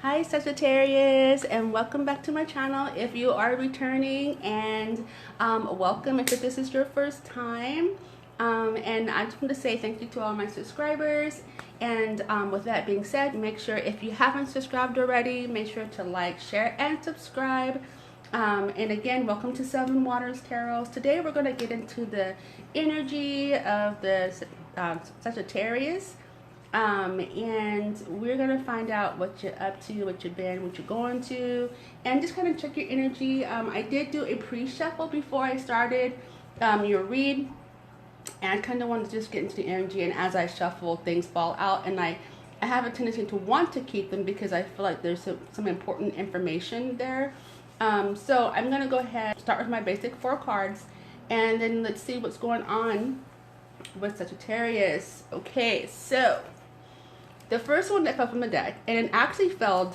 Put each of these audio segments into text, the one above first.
Hi Sagittarius, and welcome back to my channel if you are returning, and welcome if this is your first time. And I just want to say thank you to all my subscribers, and with that being said, make sure if you haven't subscribed already, make sure to like, share, and subscribe. And again, welcome to Seven Waters Tarot. Today we're going to get into the energy of the Sagittarius. And we're going to find out what you're up to, what you've been, what you're going to, and just kind of check your energy. I did do a pre-shuffle before I started your read, and I kind of wanted to just get into the energy, and as I shuffle, things fall out, and I have a tendency to want to keep them because I feel like there's some important information there. So I'm going to go ahead, start with my basic 4 cards, and then let's see what's going on with Sagittarius. Okay, so the first one that fell from the deck, and it actually fell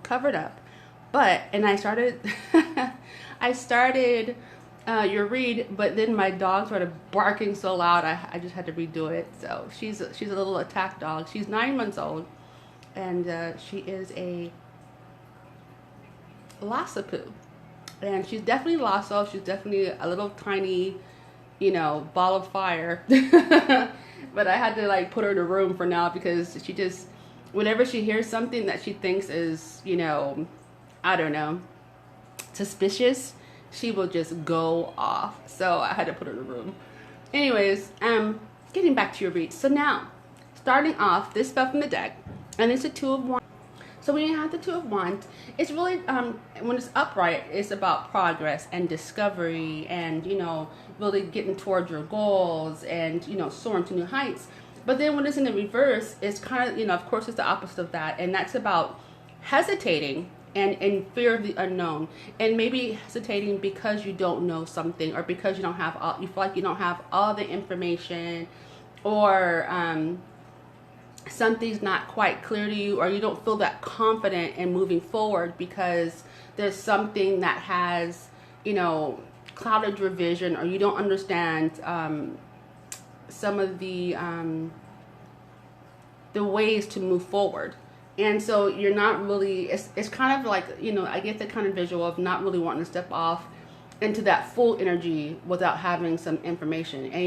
covered up, and I started I started your read, but then my dog started barking so loud I just had to redo it. So she's a little attack dog. She's 9 months old, and she is a Lhasa, and she's definitely Lhasa. She's definitely a little tiny, ball of fire. But I had to like put her in a room for now because she just, whenever she hears something that she thinks is, I don't know, suspicious, she will just go off. So I had to put her in a room. Anyways, getting back to your read. So now, starting off, this fell from the deck, and it's a 2 of Wands. So when you have the 2 of Wands, it's really, when it's upright, it's about progress and discovery and, really getting towards your goals and, soaring to new heights. But then when it's in the reverse, it's kind of, of course, it's the opposite of that. And that's about hesitating and fear of the unknown. And maybe hesitating because you don't know something, or because you feel like you don't have all the information, or something's not quite clear to you, or you don't feel that confident in moving forward because there's something that has, clouded your vision, or you don't understand some of the ways to move forward. And so you're not really, it's kind of like, I get the kind of visual of not really wanting to step off into that full energy without having some information. And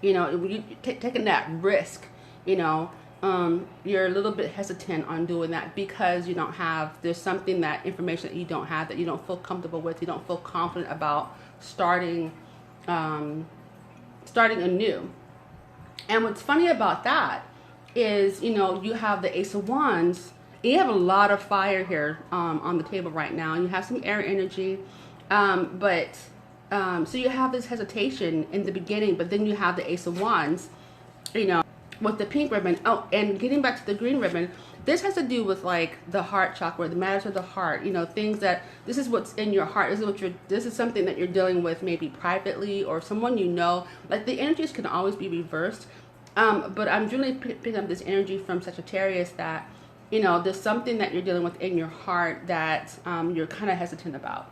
you taking that risk, you're a little bit hesitant on doing that because there's something, that information that you don't have, that you don't feel comfortable with, you don't feel confident about starting anew. And what's funny about that is, you have the Ace of Wands, and you have a lot of fire here on the table right now, and you have some air energy, so you have this hesitation in the beginning, but then you have the Ace of Wands, with the pink ribbon. Oh, and getting back to the green ribbon, this has to do with like the heart chakra, the matters of the heart, things that, this is what's in your heart, this is something that you're dealing with, maybe privately, or someone like the energies can always be reversed, but I'm really picking up this energy from Sagittarius that there's something that you're dealing with in your heart that you're kind of hesitant about.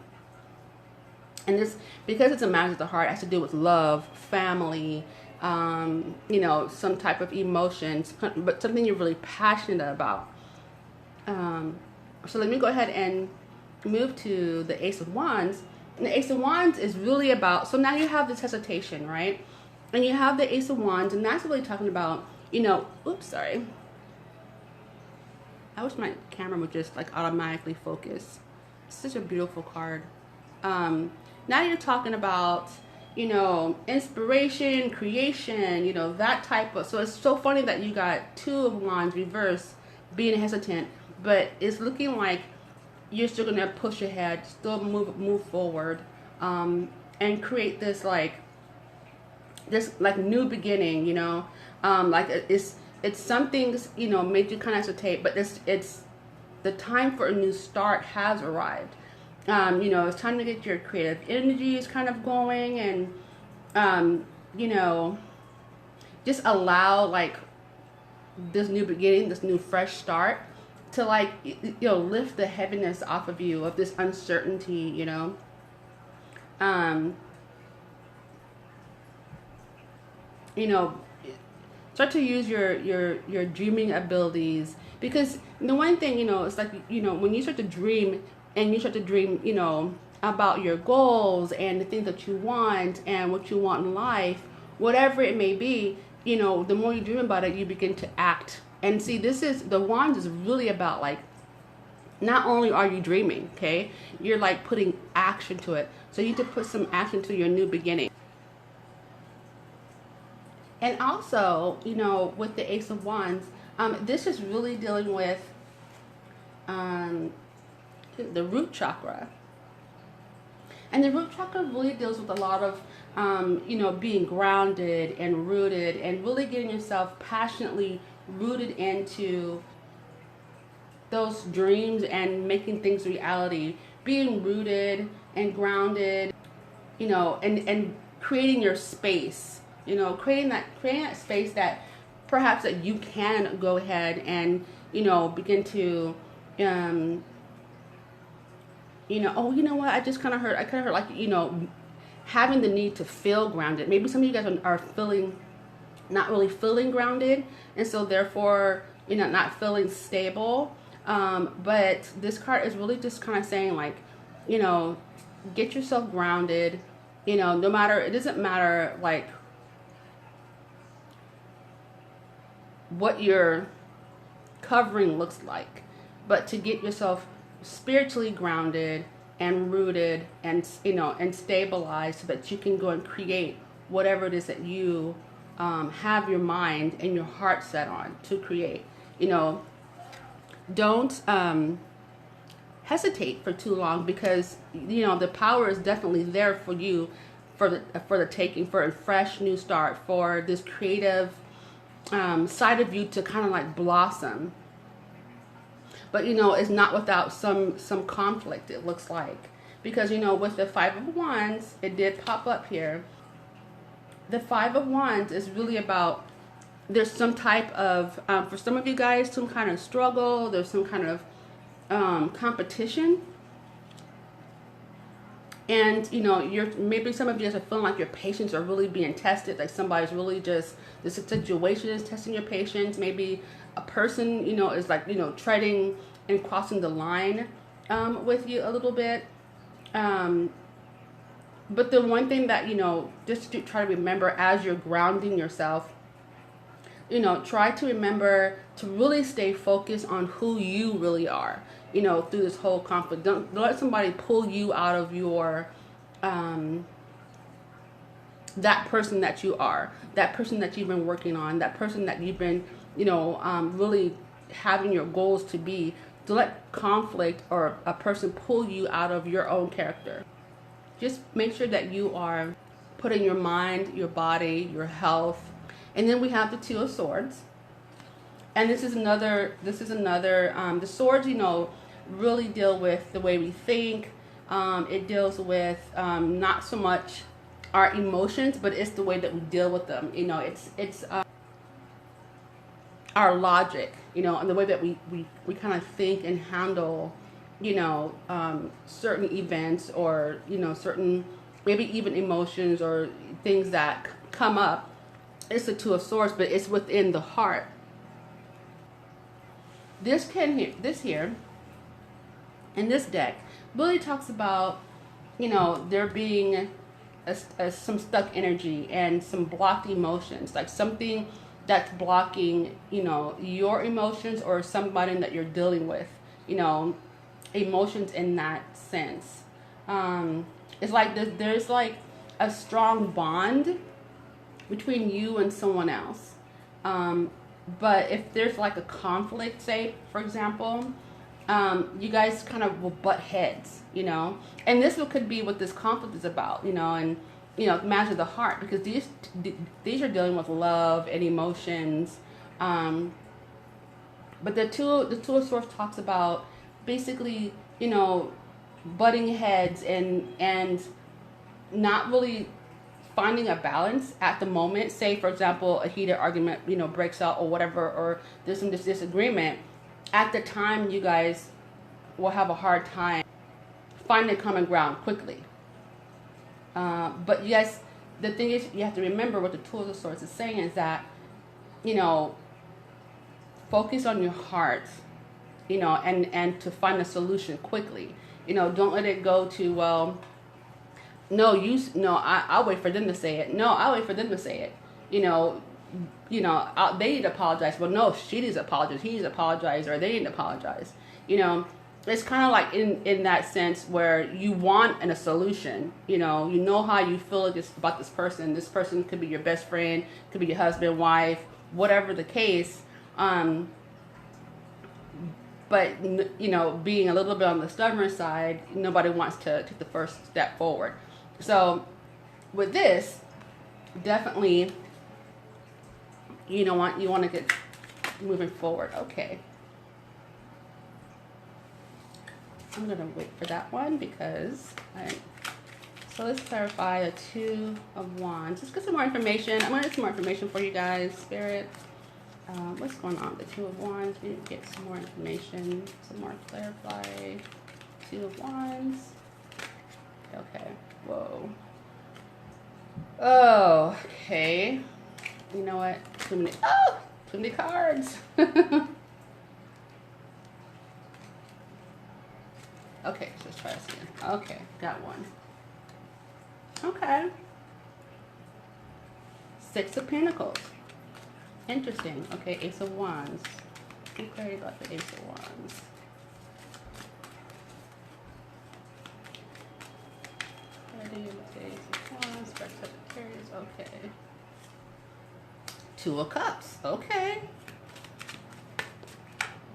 And this, because it's a matter of the heart, it has to do with love, family, some type of emotions, but something you're really passionate about. So let me go ahead and move to the Ace of Wands. And the Ace of Wands is really about, so now you have this hesitation, right? And you have the Ace of Wands, and that's really talking about, oops, sorry. I wish my camera would just like automatically focus. It's such a beautiful card. Now you're talking about, inspiration, creation, that type of, so it's so funny that you got 2 of Wands reverse, being hesitant, but it's looking like you're still going to push ahead, still move forward, and create this new beginning, like it's something, made you kind of hesitate, but it's the time for a new start has arrived. It's time to get your creative energies kind of going, and just allow like this new beginning, this new fresh start to lift the heaviness off of you, of this uncertainty, Start to use your dreaming abilities, because the one thing, it's like, when you start to dream, and you start to dream, about your goals and the things that you want and what you want in life, whatever it may be, the more you dream about it, you begin to act. And see, the Wands is really about, like, not only are you dreaming, okay, you're like putting action to it. So you need to put some action to your new beginning. And also, with the Ace of Wands, this is really dealing with the root chakra. And the root chakra really deals with a lot of, being grounded and rooted, and really getting yourself passionately rooted into those dreams and making things reality. Being rooted and grounded, and creating your space, creating that space that perhaps that you can go ahead and, begin to, oh, you know what, I kind of heard like, having the need to feel grounded. Maybe some of you guys are feeling, not really feeling grounded, and so therefore, not feeling stable. But this card is really just kind of saying, like, get yourself grounded, no matter, it doesn't matter, like, what your covering looks like, but to get yourself spiritually grounded and rooted and, and stabilized, so that you can go and create whatever it is that you have your mind and your heart set on to create. Don't hesitate for too long, because the power is definitely there for you, for the taking, for a fresh new start, for this creative side of you to kind of like blossom. But it's not without some conflict, it looks like, because with the Five of Wands, it did pop up here. The Five of Wands is really about, there's some type of, for some of you guys, some kind of struggle, there's some kind of competition. And, maybe some of you guys are feeling like your patience are really being tested, like somebody's really just, this situation is testing your patience. Maybe a person, is like, treading and crossing the line with you a little bit. But the one thing that, just to try to remember as you're grounding yourself, try to remember to really stay focused on who you really are, through this whole conflict. Don't let somebody pull you out of your, that person that you are, that person that you've been working on, that person that you've been, really having your goals to be. To let conflict or a person pull you out of your own character. Just make sure that you are putting your mind, your body, your health. And then we have the Two of Swords. And this is another, the swords, really deal with the way we think. It deals with not so much our emotions, but it's the way that we deal with them. It's our logic, and the way that we kind of think and handle, certain events, or, certain, maybe even emotions or things that come up. It's the Two of Swords, but it's within the heart. This here, in this deck, really talks about, there being some stuck energy and some blocked emotions, like something that's blocking, your emotions, or somebody that you're dealing with, emotions in that sense. It's like there's like a strong bond between you and someone else. But if there's like a conflict, say, for example, you guys kind of will butt heads, and this could be what this conflict is about, and matter the heart, because these are dealing with love and emotions. But the two of Swords talks about basically, butting heads and not really finding a balance at the moment. Say, for example, a heated argument, breaks out or whatever, or there's some disagreement. At the time, you guys will have a hard time finding common ground quickly. But yes, the thing is, you have to remember what the Two of Swords is saying is that you know, focus on your heart, you know, and to find a solution quickly. You know, don't let it go to, well, no, I'll wait for them to say it. No, I'll wait for them to say it. You know, they need to apologize. Well, no, she needs to apologize. He needs to apologize, or they need to apologize. You know, it's kind of like in that sense where you want a solution. You know how you feel about this person. This person could be your best friend, could be your husband, wife, whatever the case. But, you know, being a little bit on the stubborn side, nobody wants to take the first step forward. So with this, definitely, you want to get moving forward. Okay. I'm going to wait for that one because so let's clarify the Two of Wands. Let's get some more information. I'm going to get some more information for you guys, Spirit. What's going on with the Two of Wands? We need to get some more information, some more clarify. Two of Wands. Okay. Whoa. Oh, okay. You know what? Too many cards. Okay, so let's try this again. Okay, got one. Okay. Six of Pentacles. Interesting. Okay, Ace of Wands. Get clarity about the Ace of Wands. Clarity about the Ace of Wands. For Sagittarius. Okay. Two of Cups. Okay.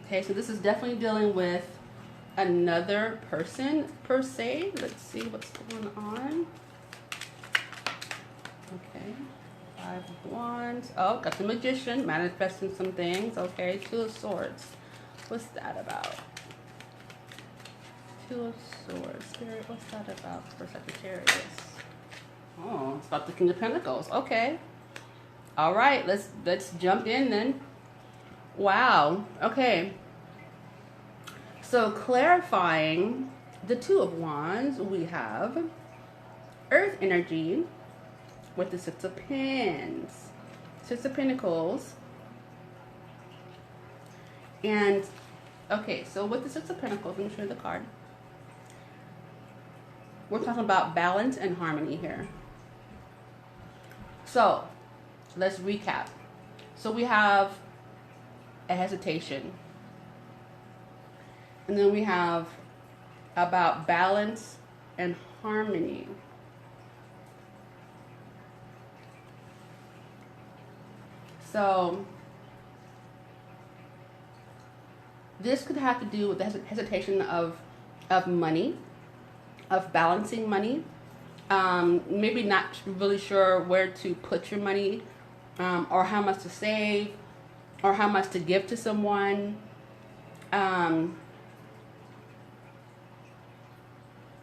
Okay, so this is definitely dealing with another person per se. Let's see what's going on. Okay. Five of Wands. Oh, got the Magician manifesting some things. Okay, Two of Swords. What's that about? Two of Swords. Spirit, what's that about for Sagittarius? Oh, it's about the King of Pentacles. Okay. All right, let's jump in then. Wow. Okay. So clarifying the Two of Wands, we have Earth energy with the Six of Pens, Six of Pentacles. And okay, so with the Six of Pentacles, let me show you the card. We're talking about balance and harmony here. So let's recap. So we have a hesitation. And then we have about balance and harmony. So this could have to do with the hesitation of money, of balancing money. Maybe not really sure where to put your money, or how much to save, or how much to give to someone.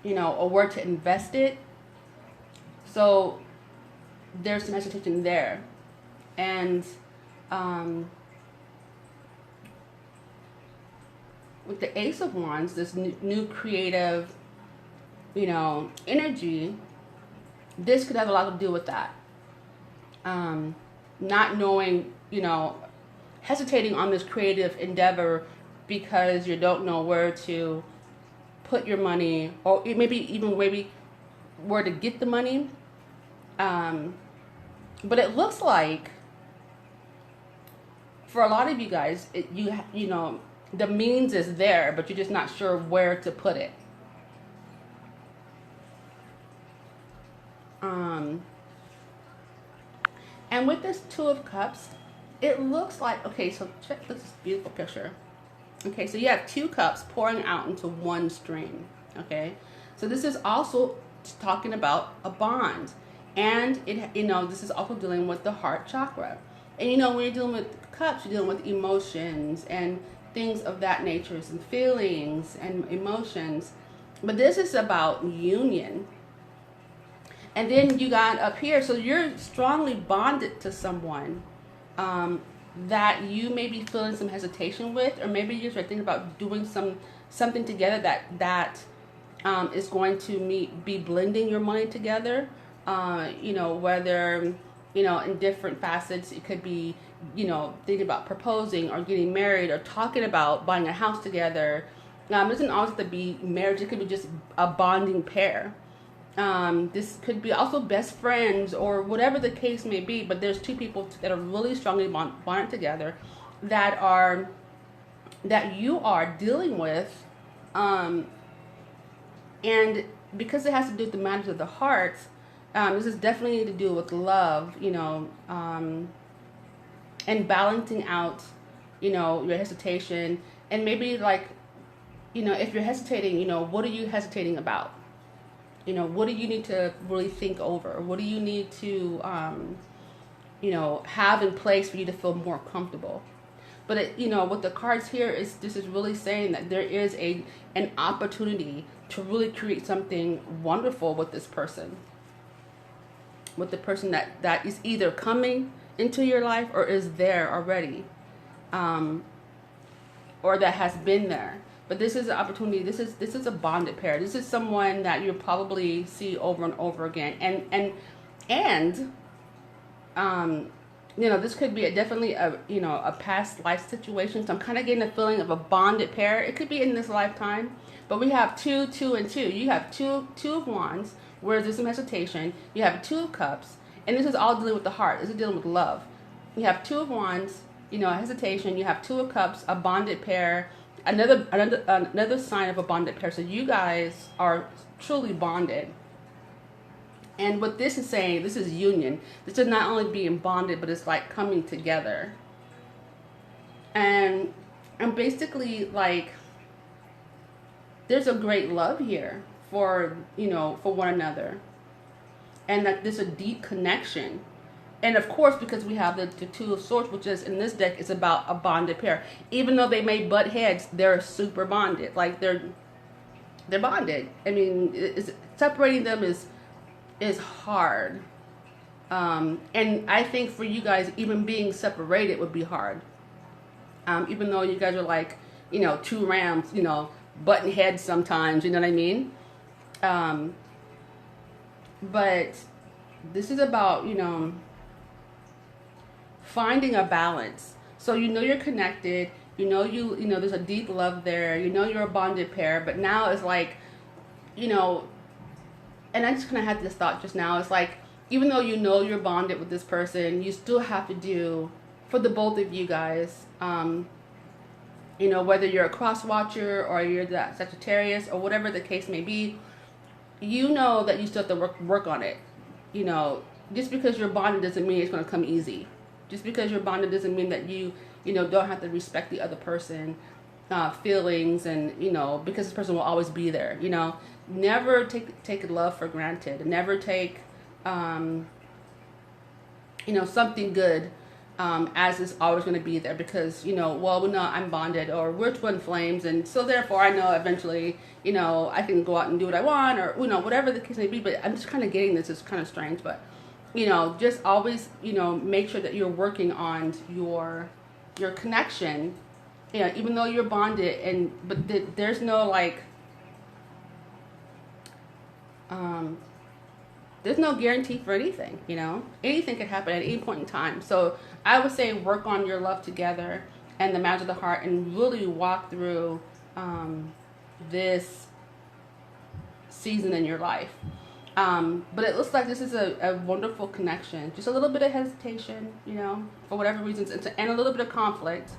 Or where to invest it. So there's some hesitation there. And with the Ace of Wands, this new creative, energy, this could have a lot to do with that. Not knowing, hesitating on this creative endeavor because you don't know where to put your money, or maybe where to get the money. But it looks like for a lot of you guys, the means is there, but you're just not sure where to put it. And with this Two of Cups, it looks like, okay, so check this beautiful picture. Okay, so you have two cups pouring out into one stream. Okay, so this is also talking about a bond, and this is also dealing with the heart chakra. And when you're dealing with cups, you're dealing with emotions and things of that nature, and feelings and emotions. But this is about union. And then you got up here, so you're strongly bonded to someone that you may be feeling some hesitation with, or maybe you're thinking about doing something together that is going to be blending your money together. Whether you know, in different facets. It could be, you know, thinking about proposing or getting married or talking about buying a house together. It doesn't always have to be marriage. It could be just a bonding pair. This could be also best friends or whatever the case may be, but there's two people that are really strongly bonded together that you are dealing with, and because it has to do with the matters of the heart, this is definitely to do with love, you know, and balancing out, you know, your hesitation, and maybe like, you know, if you're hesitating, you know, what are you hesitating about? You know, what do you need to really think over? What do you need to, you know, have in place for you to feel more comfortable? But, you know, what the cards here is, this is really saying that there is an opportunity to really create something wonderful with this person. With the person that is either coming into your life or is there already. Or that has been there. But this is an opportunity. This is a bonded pair. This is someone that you'll probably see over and over again. And you know, this could be definitely a, you know, a past life situation. So I'm kind of getting a feeling of a bonded pair. It could be in this lifetime. But we have 2, 2, and 2. You have two of wands, where there's some hesitation. You have 2 of cups, and this is all dealing with the heart. This is dealing with love. You have 2 of wands, you know, hesitation. You have 2 of cups, a bonded pair. Another sign of a bonded pair. So you guys are truly bonded. And what this is saying, this is union. This is not only being bonded, but it's like coming together. And basically, like, there's a great love here for, you know, for one another. And that there's a deep connection. And of course, because we have the 2 of swords, which is in this deck, is about a bonded pair. Even though they may butt heads, they're super bonded. Like they're bonded. I mean, separating them is hard. And I think for you guys, even being separated would be hard. Even though you guys are like, you know, 2 rams, you know, button heads sometimes. You know what I mean? But this is about, you know, finding a balance. So you know you're connected, you know there's a deep love there, you know you're a bonded pair, but now it's like, you know, and I just kind of had this thought just now, it's like, even though you know you're bonded with this person, you still have to do, for the both of you guys, you know, whether you're a cross watcher or you're that Sagittarius or whatever the case may be, you know that you still have to work on it. You know, just because you're bonded doesn't mean it's going to come easy. Just because you're bonded doesn't mean that you know, don't have to respect the other person, feelings, and, you know, because this person will always be there. You know, never take love for granted. Never take, you know, something good as it's always going to be there, because, you know, well, we know I'm bonded, or we're twin flames, and so therefore I know eventually, you know, I can go out and do what I want, or, you know, whatever the case may be. But I'm just kind of getting this. It's kind of strange, but, you know, just always, you know, make sure that you're working on your connection, you know, even though you're bonded, but there's no, like, there's no guarantee for anything, you know. Anything could happen at any point in time. So I would say work on your love together and the matters of the heart, and really walk through this season in your life. But it looks like this is a wonderful connection. Just a little bit of hesitation, you know, for whatever reasons, and a little bit of conflict,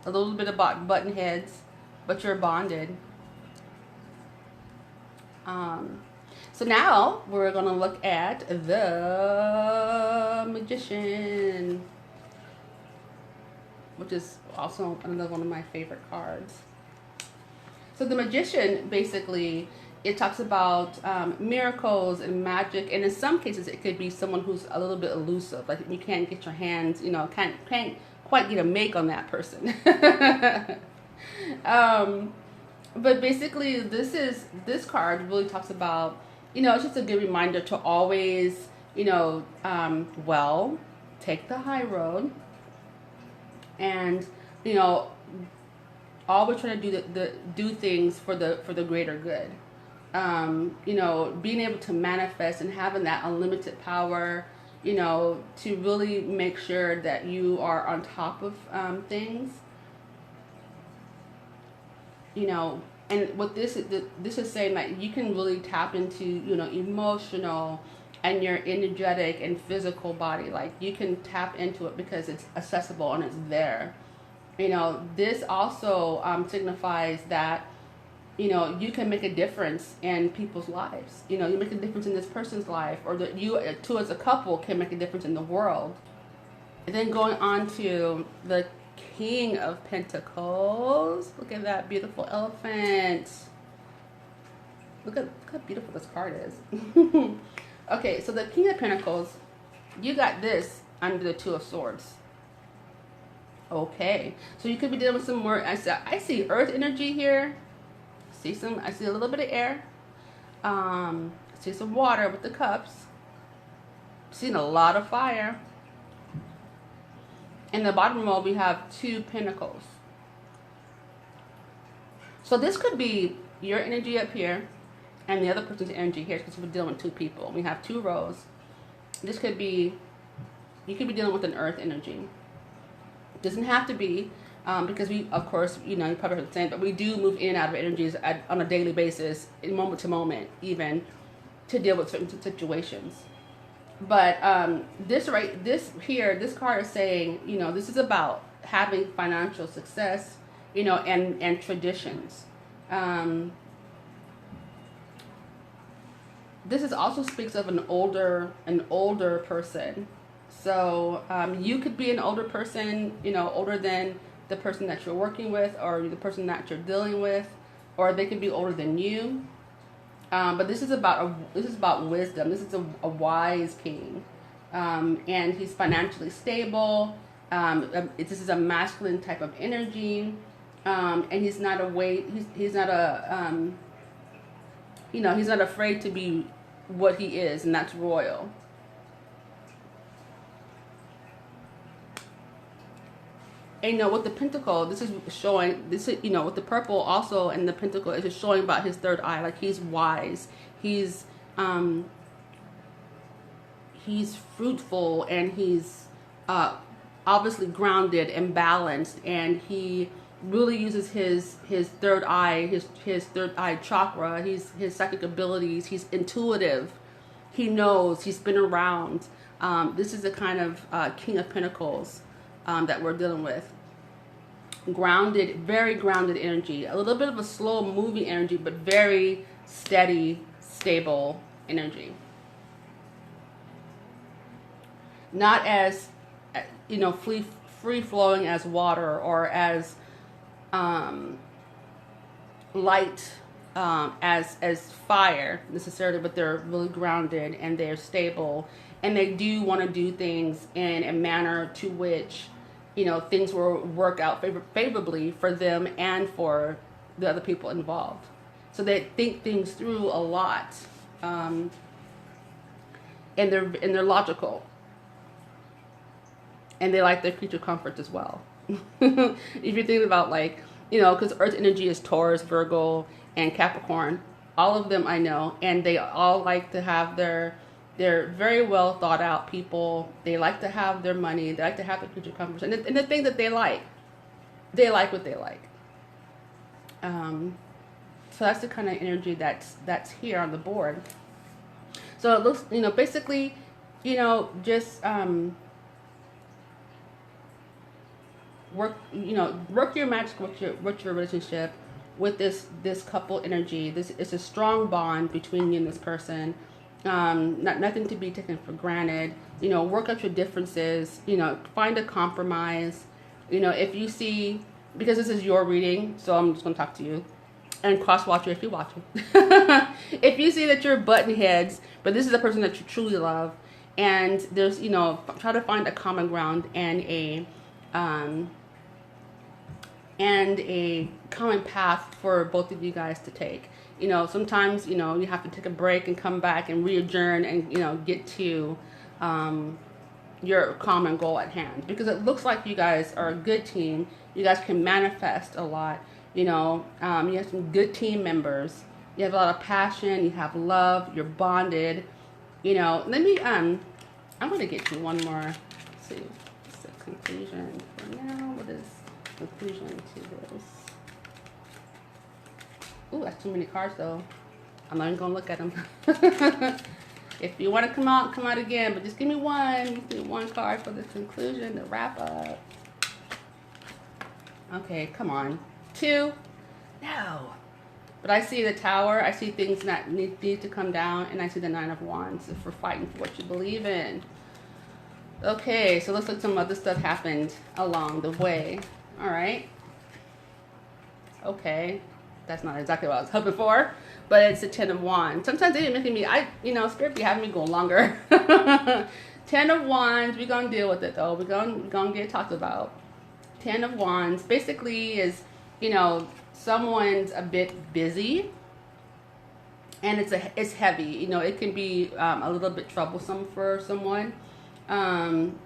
a little bit of button heads, but you're bonded. So now we're going to look at the Magician, which is also another one of my favorite cards. So the Magician, basically, it talks about miracles and magic, and in some cases it could be someone who's a little bit elusive, like you can't get your hands, you know, can't quite get a make on that person. But basically, this card really talks about, you know, it's just a good reminder to always, you know, well, take the high road, and, you know, always try to do things for the greater good. You know, being able to manifest and having that unlimited power, you know, to really make sure that you are on top of things, you know. And what this is saying, that you can really tap into, you know, emotional and your energetic and physical body. Like, you can tap into it because it's accessible and it's there. You know, this also signifies that, you know, you can make a difference in people's lives. You know, you make a difference in this person's life, or that you two as a couple can make a difference in the world. And then going on to the King of Pentacles. Look at that beautiful elephant. Look how beautiful this card is. Okay, so the King of Pentacles, you got this under the Two of Swords. Okay, so you could be dealing with some more. I see earth energy here. I see a little bit of air. I see some water with the cups. Seeing a lot of fire. In the bottom row, we have 2 pentacles. So this could be your energy up here and the other person's energy here, because we're dealing with 2 people. We have 2 rows. This could be, you could be dealing with an earth energy. It doesn't have to be, because we, of course, you know, you probably heard the same, but we do move in and out of energies on a daily basis, in moment to moment, even, to deal with certain situations. But this card is saying, you know, this is about having financial success, you know, and traditions. This is also speaks of an older person. So you could be an older person, you know, older than the person that you're working with, or the person that you're dealing with, or they could be older than you. But this is about wisdom. This is a wise king, and he's financially stable. This is a masculine type of energy, and he's not he's not afraid to be what he is, and that's royal. And, you know, with the pentacle, this is showing, you know, with the purple also, and the pentacle, it's just showing about his third eye. Like, he's wise, he's fruitful, and he's obviously grounded and balanced, and he really uses his third eye, his third eye chakra, his psychic abilities. He's intuitive, he knows, he's been around. This is the kind of King of Pentacles that we're dealing with. Grounded, very grounded energy. A little bit of a slow moving energy, but very steady, stable energy. Not as, you know, free flowing as water, or as light as fire necessarily, but they're really grounded and they're stable, and they do want to do things in a manner to which, you know, things will work out favorably for them and for the other people involved. So they think things through a lot, and they're logical, and they like their creature comforts as well. If you think about, like, you know, because Earth energy is Taurus, Virgo, and Capricorn. All of them I know, and they all like to have they're very well thought out people. They like to have their money. They like to have the creature comforts, and the thing that they like what they like. So that's the kind of energy that's here on the board. So it looks, you know, basically, you know, just work your magic with your relationship, with this couple energy. This is a strong bond between you and this person. Nothing to be taken for granted. You know, work out your differences. You know, find a compromise. You know, if you see, because this is your reading, so I'm just going to talk to you, and cross-watcher if you're watching. If you see that you're button heads, but this is a person that you truly love, and there's, you know, try to find a common ground and a common path for both of you guys to take. You know, sometimes, you know, you have to take a break and come back and re-adjourn and, you know, get to your common goal at hand, because it looks like you guys are a good team. You guys can manifest a lot. You know, you have some good team members. You have a lot of passion. You have love. You're bonded. You know, let me I'm going to get you one more. Let's see. What's the conclusion for now? What is conclusion to this? Ooh, that's too many cards though. I'm not even going to look at them. If you want to come out again. But just give me one card for the conclusion, the wrap up. Okay, come on. 2. No. But I see the Tower. I see things that need to come down. And I see the 9 of Wands if we're fighting for what you believe in. Okay, so looks like some other stuff happened along the way. All right. Okay. That's not exactly what I was hoping for. But it's the 10 of Wands. Sometimes they're making me, Spirit be having me go longer. 10 of Wands. We're going to deal with it, though. We're going to get talked about. 10 of Wands basically is, someone's a bit busy. And it's heavy. It can be a little bit troublesome for someone. Someone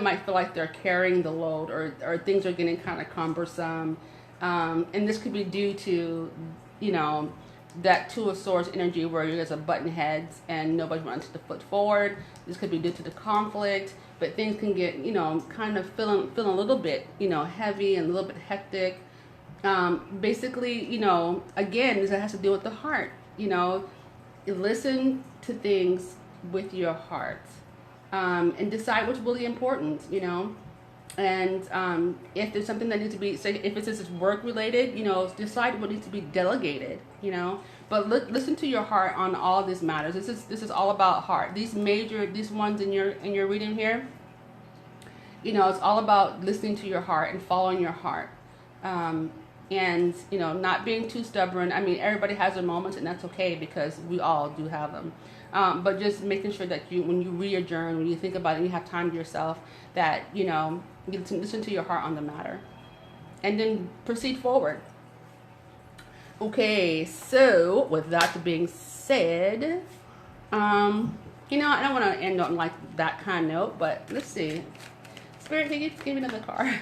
might feel like they're carrying the load or things are getting kind of cumbersome. And this could be due to, that 2 of Swords energy where you guys are butting heads and nobody wants to foot forward. This could be due to the conflict, but things can get, kind of feeling a little bit, heavy and a little bit hectic. Basically, again, this has to do with the heart. Listen to things with your heart, and decide what's really important, And if there's something that needs to be, say, if it's just work related, decide what needs to be delegated, But listen to your heart on all these matters. This is all about heart. These ones in your reading here, it's all about listening to your heart and following your heart, and not being too stubborn. I mean, everybody has their moments, and that's okay because we all do have them. But just making sure that when you read your journal, when you think about it, and you have time to yourself, that you listen to your heart on the matter, and then proceed forward. Okay, so with that being said, I don't want to end on like that kind of note, but let's see. Spirit, can you give me another card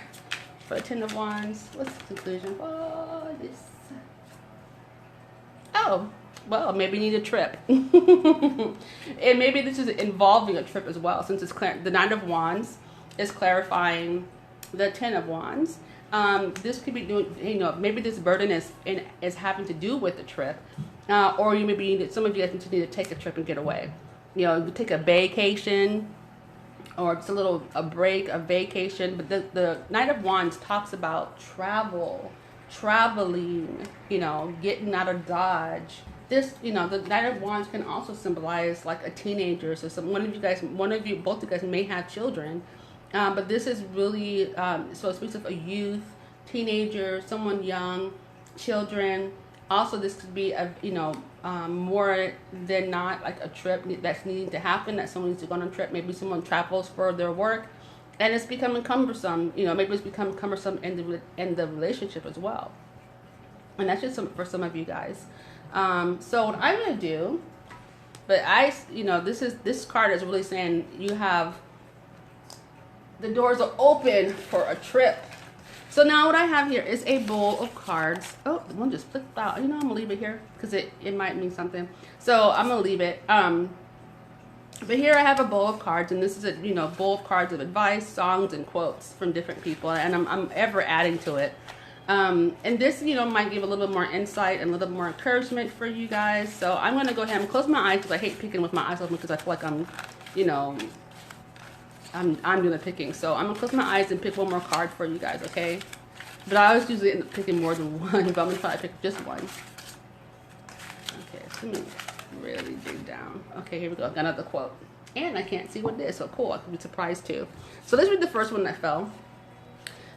for the 10 of Wands? What's the conclusion for this? Oh, well, maybe you need a trip. And maybe this is involving a trip as well, since it's the 9 of Wands is clarifying the 10 of Wands. This could be doing, maybe this burden is having to do with the trip, or you maybe some of you guys need to take a trip and get away. Take a vacation, or just a break, a vacation. But the Knight of Wands talks about traveling, getting out of Dodge. This, the Knight of Wands can also symbolize like a teenager. So both you guys may have children. But this is really, so it speaks of a youth, teenager, someone young, children. Also, this could be more than not like a trip that's needing to happen, that someone needs to go on a trip. Maybe someone travels for their work and it's becoming cumbersome. Maybe it's become cumbersome in the relationship as well. And that's just for some of you guys. So what I'm going to do, but this card is really saying the doors are open for a trip. So now what I have here is a bowl of cards. Oh, the one just flipped out. I'm gonna leave it here because it might mean something. So I'm gonna leave it. But here I have a bowl of cards, and this is a bowl of cards of advice, songs, and quotes from different people, and I'm ever adding to it. And this might give a little bit more insight and a little bit more encouragement for you guys. So I'm gonna go ahead and close my eyes because I hate picking with my eyes open because I feel like I'm doing the picking. So I'm gonna close my eyes and pick one more card for you guys, okay? But I always usually end up picking more than one, but I'm gonna try to pick just one. Okay, so let me really dig down. Okay, here we go. I've got another quote. And I can't see what it is, so cool. I could be surprised too. So let's read the first one that fell.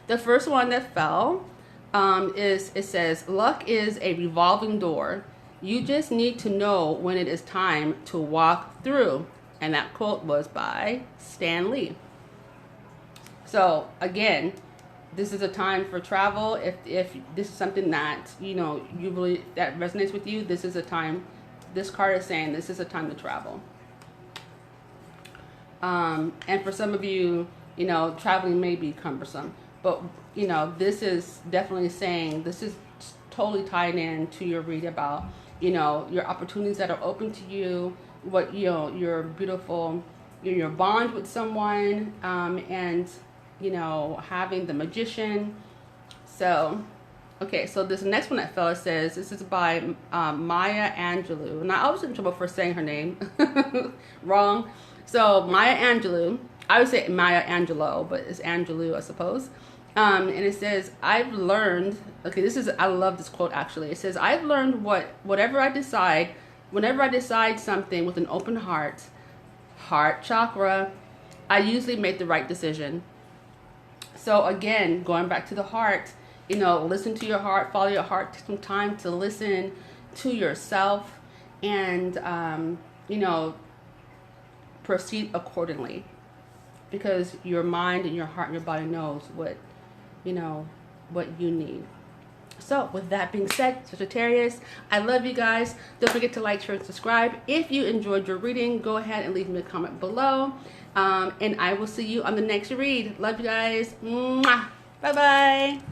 The first one that fell it says, luck is a revolving door. You just need to know when it is time to walk through. And that quote was by Stan Lee. So again, this is a time for travel. If this is something that you really that resonates with you, this is a time. This card is saying this is a time to travel. And for some of you, traveling may be cumbersome, but this is definitely saying this is totally tied in to your read about your opportunities that are open to you. what, you know, your beautiful, your bond with someone, and, you know, having the Magician. So, okay, so this next one that fella says, this is by Maya Angelou. And I was in trouble for saying her name wrong. So Maya Angelou, I would say Maya Angelou, but it's Angelou, I suppose. And it says, I've learned, okay, this is, I love this quote actually. It says, I've learned whenever I decide something with an open heart chakra, I usually make the right decision. So again, going back to the heart, you know, listen to your heart, follow your heart, take some time to listen to yourself, and, you know, proceed accordingly, because your mind and your heart and your body knows what, you know, what you need. So with that being said, Sagittarius, I love you guys. Don't forget to like, share, and subscribe. If you enjoyed your reading, go ahead and leave me a comment below. And I will see you on the next read. Love you guys. Mwah. Bye-bye.